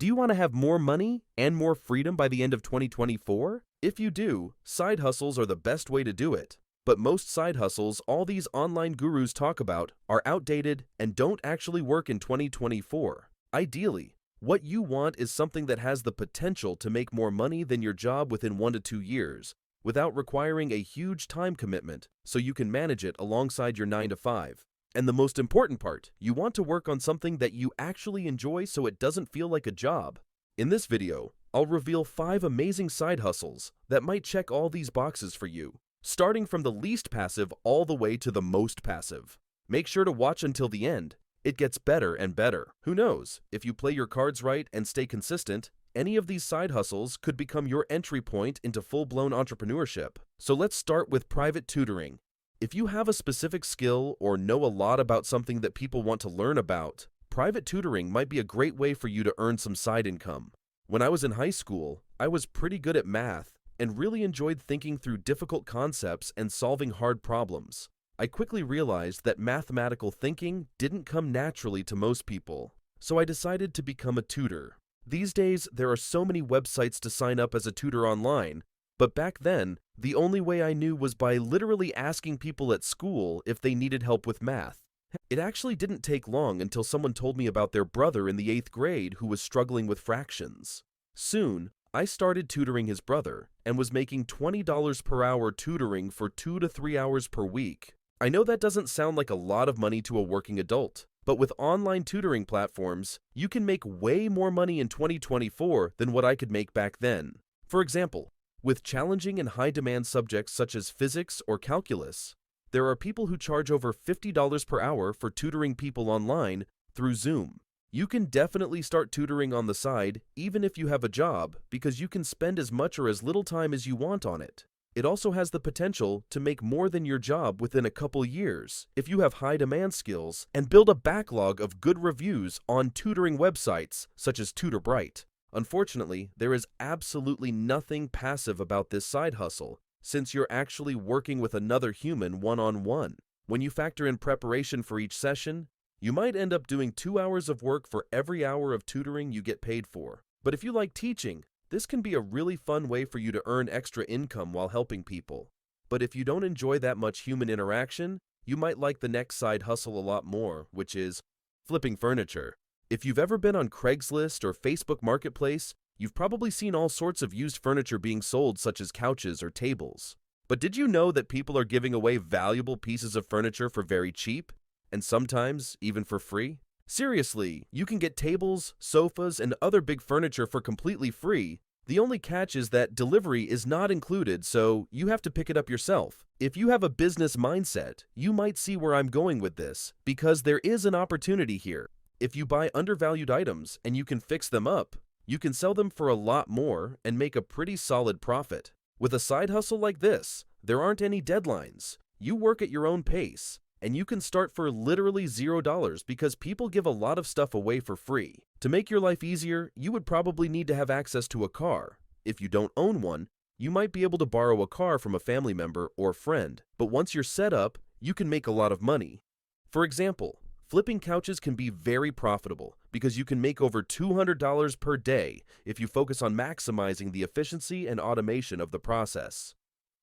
Do you want to have more money and more freedom by the end of 2024? If you do, side hustles are the best way to do it. But most side hustles all these online gurus talk about are outdated and don't actually work in 2024. Ideally, what you want is something that has the potential to make more money than your job within 1 to 2 years, without requiring a huge time commitment, so you can manage it alongside your 9 to 5. And the most important part, you want to work on something that you actually enjoy so it doesn't feel like a job. In this video, I'll reveal 5 amazing side hustles that might check all these boxes for you, starting from the least passive all the way to the most passive. Make sure to watch until the end. It gets better and better. Who knows, if you play your cards right and stay consistent, any of these side hustles could become your entry point into full-blown entrepreneurship. So let's start with private tutoring. If you have a specific skill or know a lot about something that people want to learn about, private tutoring might be a great way for you to earn some side income. When I was in high school, I was pretty good at math and really enjoyed thinking through difficult concepts and solving hard problems. I quickly realized that mathematical thinking didn't come naturally to most people, so I decided to become a tutor. These days, there are so many websites to sign up as a tutor online, but back then, the only way I knew was by literally asking people at school if they needed help with math. It actually didn't take long until someone told me about their brother in the 8th grade who was struggling with fractions. Soon, I started tutoring his brother and was making $20 per hour tutoring for 2 to 3 hours per week. I know that doesn't sound like a lot of money to a working adult, but with online tutoring platforms, you can make way more money in 2024 than what I could make back then. For example, with challenging and high-demand subjects such as physics or calculus, there are people who charge over $50 per hour for tutoring people online through Zoom. You can definitely start tutoring on the side even if you have a job because you can spend as much or as little time as you want on it. It also has the potential to make more than your job within a couple years if you have high-demand skills and build a backlog of good reviews on tutoring websites such as TutorBright. Unfortunately, there is absolutely nothing passive about this side hustle since you're actually working with another human one-on-one. When you factor in preparation for each session, you might end up doing 2 hours of work for every hour of tutoring you get paid for. But if you like teaching, this can be a really fun way for you to earn extra income while helping people. But if you don't enjoy that much human interaction, you might like the next side hustle a lot more, which is flipping furniture. If you've ever been on Craigslist or Facebook Marketplace, you've probably seen all sorts of used furniture being sold, such as couches or tables. But did you know that people are giving away valuable pieces of furniture for very cheap? And sometimes even for free? Seriously, you can get tables, sofas, and other big furniture for completely free. The only catch is that delivery is not included, so you have to pick it up yourself. If you have a business mindset, you might see where I'm going with this, because there is an opportunity here. If you buy undervalued items and you can fix them up, you can sell them for a lot more and make a pretty solid profit. With a side hustle like this, there aren't any deadlines. You work at your own pace. And you can start for literally $0 because people give a lot of stuff away for free. To make your life easier, you would probably need to have access to a car. If you don't own one, you might be able to borrow a car from a family member or friend. But once you're set up, you can make a lot of money. For example, flipping couches can be very profitable because you can make over $200 per day if you focus on maximizing the efficiency and automation of the process.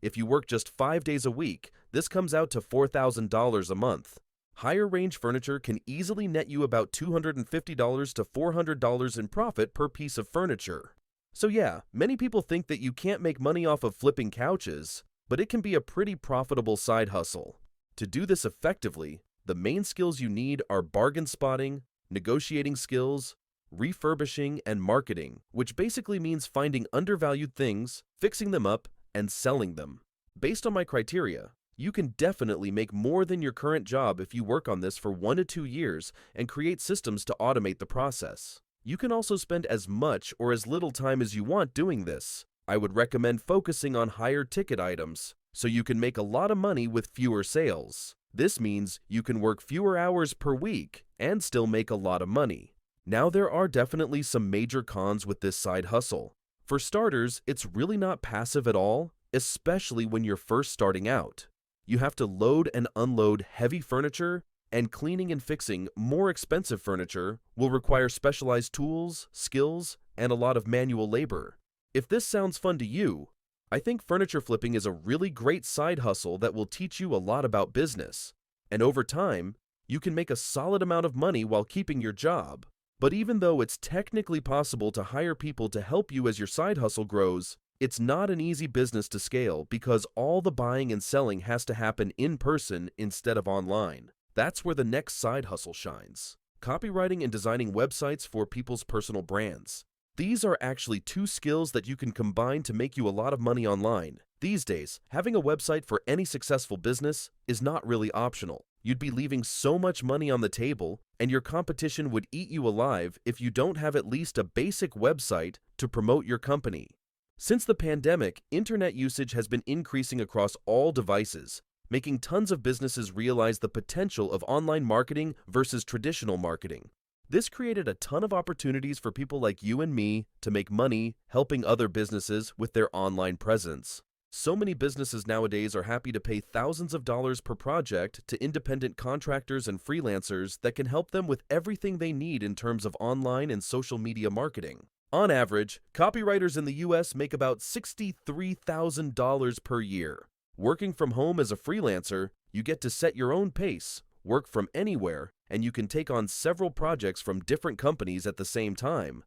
If you work just 5 days a week, this comes out to $4,000 a month. Higher range furniture can easily net you about $250 to $400 in profit per piece of furniture. So yeah, many people think that you can't make money off of flipping couches, but it can be a pretty profitable side hustle. To do this effectively, the main skills you need are bargain spotting, negotiating skills, refurbishing, and marketing, which basically means finding undervalued things, fixing them up, and selling them. Based on my criteria, you can definitely make more than your current job if you work on this for 1 to 2 years and create systems to automate the process. You can also spend as much or as little time as you want doing this. I would recommend focusing on higher ticket items so you can make a lot of money with fewer sales. This means you can work fewer hours per week and still make a lot of money. Now there are definitely some major cons with this side hustle. For starters, it's really not passive at all, especially when you're first starting out. You have to load and unload heavy furniture and cleaning and fixing more expensive furniture will require specialized tools, skills, and a lot of manual labor. If this sounds fun to you, I think furniture flipping is a really great side hustle that will teach you a lot about business. And over time, you can make a solid amount of money while keeping your job. But even though it's technically possible to hire people to help you as your side hustle grows, it's not an easy business to scale because all the buying and selling has to happen in person instead of online. That's where the next side hustle shines. Copywriting and designing websites for people's personal brands. These are actually two skills that you can combine to make you a lot of money online. These days, having a website for any successful business is not really optional. You'd be leaving so much money on the table, and your competition would eat you alive if you don't have at least a basic website to promote your company. Since the pandemic, internet usage has been increasing across all devices, making tons of businesses realize the potential of online marketing versus traditional marketing. This created a ton of opportunities for people like you and me to make money helping other businesses with their online presence. So many businesses nowadays are happy to pay thousands of dollars per project to independent contractors and freelancers that can help them with everything they need in terms of online and social media marketing. On average, copywriters in the US make about $63,000 per year. Working from home as a freelancer, you get to set your own pace, work from anywhere, and you can take on several projects from different companies at the same time.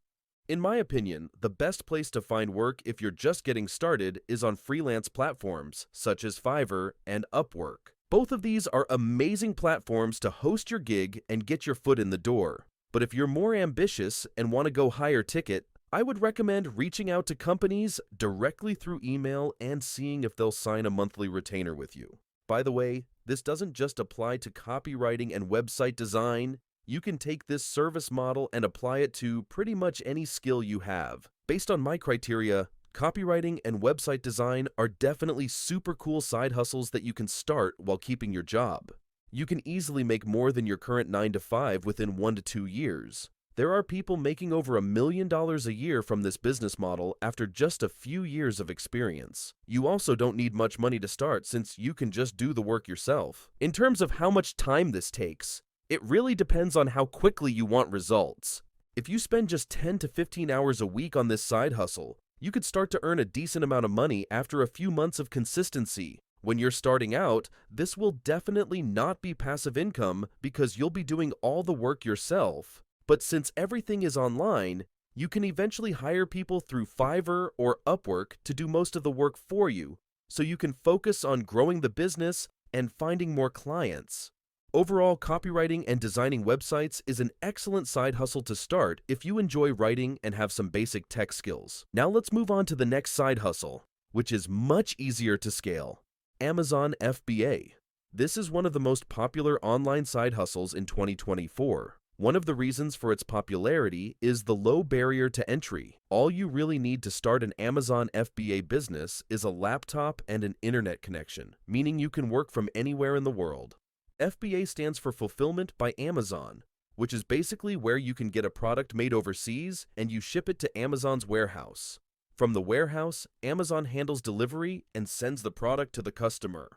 In my opinion, the best place to find work if you're just getting started is on freelance platforms such as Fiverr and Upwork. Both of these are amazing platforms to host your gig and get your foot in the door. But if you're more ambitious and want to go higher ticket, I would recommend reaching out to companies directly through email and seeing if they'll sign a monthly retainer with you. By the way, this doesn't just apply to copywriting and website design. You can take this service model and apply it to pretty much any skill you have. Based on my criteria, copywriting and website design are definitely super cool side hustles that you can start while keeping your job. You can easily make more than your current 9-to-5 within 1 to 2 years. There are people making over $1 million a year from this business model after just a few years of experience. You also don't need much money to start since you can just do the work yourself. In terms of how much time this takes, it really depends on how quickly you want results. If you spend just 10 to 15 hours a week on this side hustle, you could start to earn a decent amount of money after a few months of consistency. When you're starting out, this will definitely not be passive income because you'll be doing all the work yourself. But since everything is online, you can eventually hire people through Fiverr or Upwork to do most of the work for you, so you can focus on growing the business and finding more clients. Overall, copywriting and designing websites is an excellent side hustle to start if you enjoy writing and have some basic tech skills. Now let's move on to the next side hustle, which is much easier to scale. Amazon FBA. This is one of the most popular online side hustles in 2024. One of the reasons for its popularity is the low barrier to entry. All you really need to start an Amazon FBA business is a laptop and an internet connection, meaning you can work from anywhere in the world. FBA stands for Fulfillment by Amazon, which is basically where you can get a product made overseas and you ship it to Amazon's warehouse. From the warehouse, Amazon handles delivery and sends the product to the customer.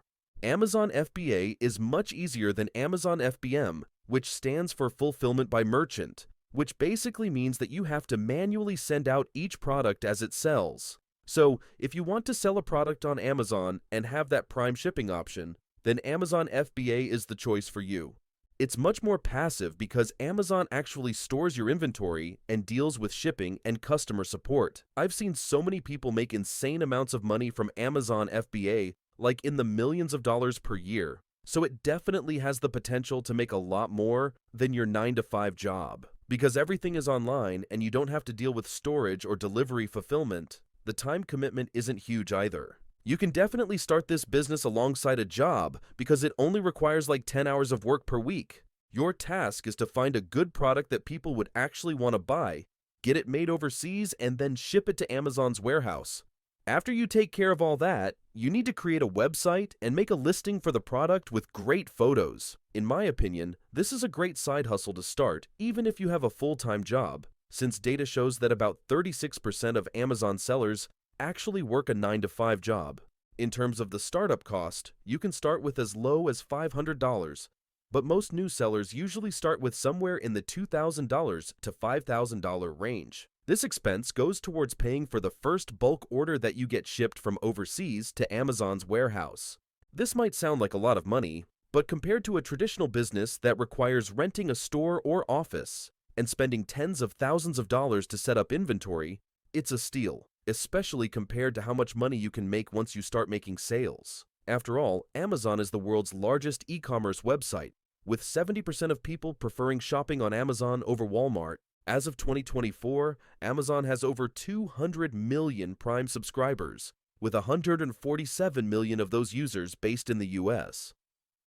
Amazon FBA is much easier than Amazon FBM, which stands for Fulfillment by Merchant, which basically means that you have to manually send out each product as it sells. So, if you want to sell a product on Amazon and have that prime shipping option, then Amazon FBA is the choice for you. It's much more passive because Amazon actually stores your inventory and deals with shipping and customer support. I've seen so many people make insane amounts of money from Amazon FBA, like in the millions of dollars per year. So it definitely has the potential to make a lot more than your 9-to-5 job. Because everything is online and you don't have to deal with storage or delivery fulfillment, the time commitment isn't huge either. You can definitely start this business alongside a job because it only requires like 10 hours of work per week. Your task is to find a good product that people would actually want to buy, get it made overseas, and then ship it to Amazon's warehouse. After you take care of all that, you need to create a website and make a listing for the product with great photos. In my opinion, this is a great side hustle to start, even if you have a full-time job, since data shows that about 36% of Amazon sellers actually work a 9-to-5 job. In terms of the startup cost, you can start with as low as $500. but most new sellers usually start with somewhere in the $2,000 to $5,000 range. This expense goes towards paying for the first bulk order that you get shipped from overseas to Amazon's warehouse. This might sound like a lot of money, but compared to a traditional business that requires renting a store or office and spending tens of thousands of dollars to set up inventory, it's a steal, especially compared to how much money you can make once you start making sales. After all, Amazon is the world's largest e-commerce website, with 70% of people preferring shopping on Amazon over Walmart. As of 2024, Amazon has over 200 million Prime subscribers, with 147 million of those users based in the US.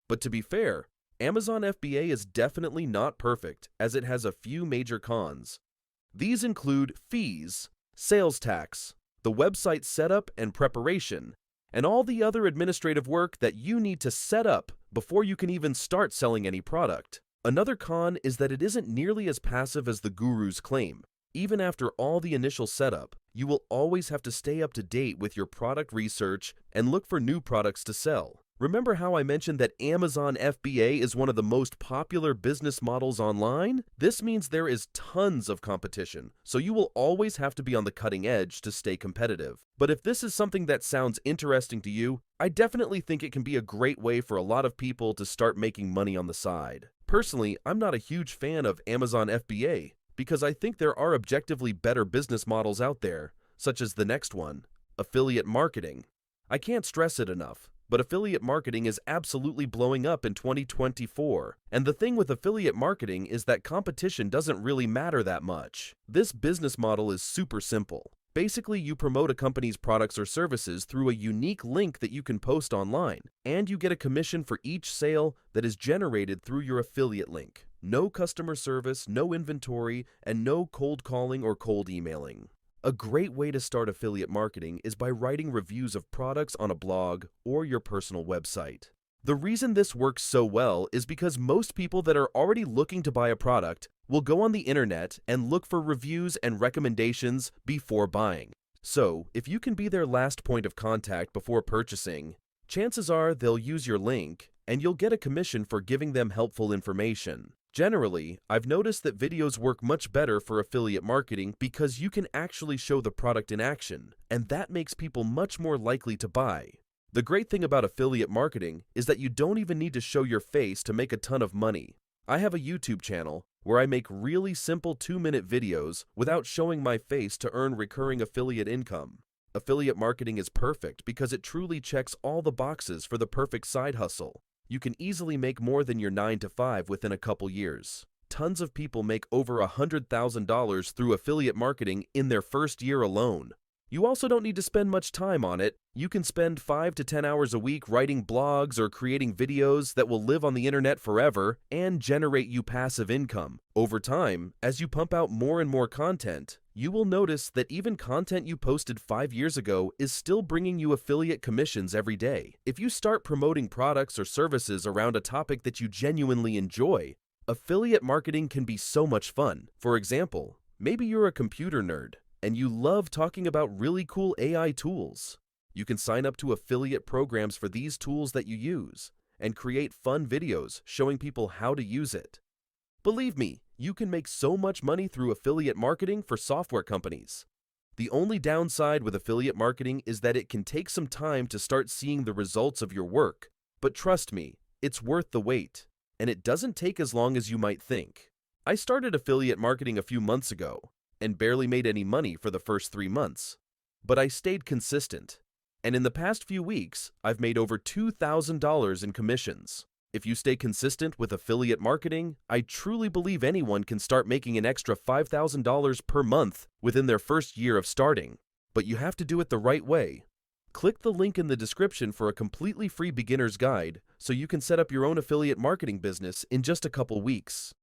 But to be fair, Amazon FBA is definitely not perfect, as it has a few major cons. These include fees, sales tax, the website setup and preparation, and all the other administrative work that you need to set up before you can even start selling any product. Another con is that it isn't nearly as passive as the gurus claim. Even after all the initial setup, you will always have to stay up to date with your product research and look for new products to sell. Remember how I mentioned that Amazon FBA is one of the most popular business models online? This means there is tons of competition, so you will always have to be on the cutting edge to stay competitive. But if this is something that sounds interesting to you, I definitely think it can be a great way for a lot of people to start making money on the side. Personally, I'm not a huge fan of Amazon FBA because I think there are objectively better business models out there, such as the next one, affiliate marketing. I can't stress it enough, but affiliate marketing is absolutely blowing up in 2024. And the thing with affiliate marketing is that competition doesn't really matter that much. This business model is super simple. Basically, you promote a company's products or services through a unique link that you can post online, and you get a commission for each sale that is generated through your affiliate link. No customer service, no inventory, and no cold calling or cold emailing. A great way to start affiliate marketing is by writing reviews of products on a blog or your personal website. The reason this works so well is because most people that are already looking to buy a product will go on the internet and look for reviews and recommendations before buying. So, if you can be their last point of contact before purchasing, chances are they'll use your link and you'll get a commission for giving them helpful information. Generally, I've noticed that videos work much better for affiliate marketing because you can actually show the product in action, and that makes people much more likely to buy. The great thing about affiliate marketing is that you don't even need to show your face to make a ton of money. I have a YouTube channel where I make really simple 2-minute videos without showing my face to earn recurring affiliate income. Affiliate marketing is perfect because it truly checks all the boxes for the perfect side hustle. You can easily make more than your 9-to-5 within a couple years. Tons of people make over $100,000 through affiliate marketing in their first year alone. You also don't need to spend much time on it. You can spend 5 to 10 hours a week writing blogs or creating videos that will live on the internet forever and generate you passive income. Over time, as you pump out more and more content, you will notice that even content you posted 5 years ago is still bringing you affiliate commissions every day. If you start promoting products or services around a topic that you genuinely enjoy, affiliate marketing can be so much fun. For example, maybe you're a computer nerd and you love talking about really cool AI tools. You can sign up to affiliate programs for these tools that you use and create fun videos showing people how to use it. Believe me, you can make so much money through affiliate marketing for software companies. The only downside with affiliate marketing is that it can take some time to start seeing the results of your work. But trust me, it's worth the wait, and it doesn't take as long as you might think. I started affiliate marketing a few months ago and barely made any money for the first 3 months. But I stayed consistent, and in the past few weeks, I've made over $2,000 in commissions. If you stay consistent with affiliate marketing, I truly believe anyone can start making an extra $5,000 per month within their first year of starting. But you have to do it the right way. Click the link in the description for a completely free beginner's guide so you can set up your own affiliate marketing business in just a couple weeks.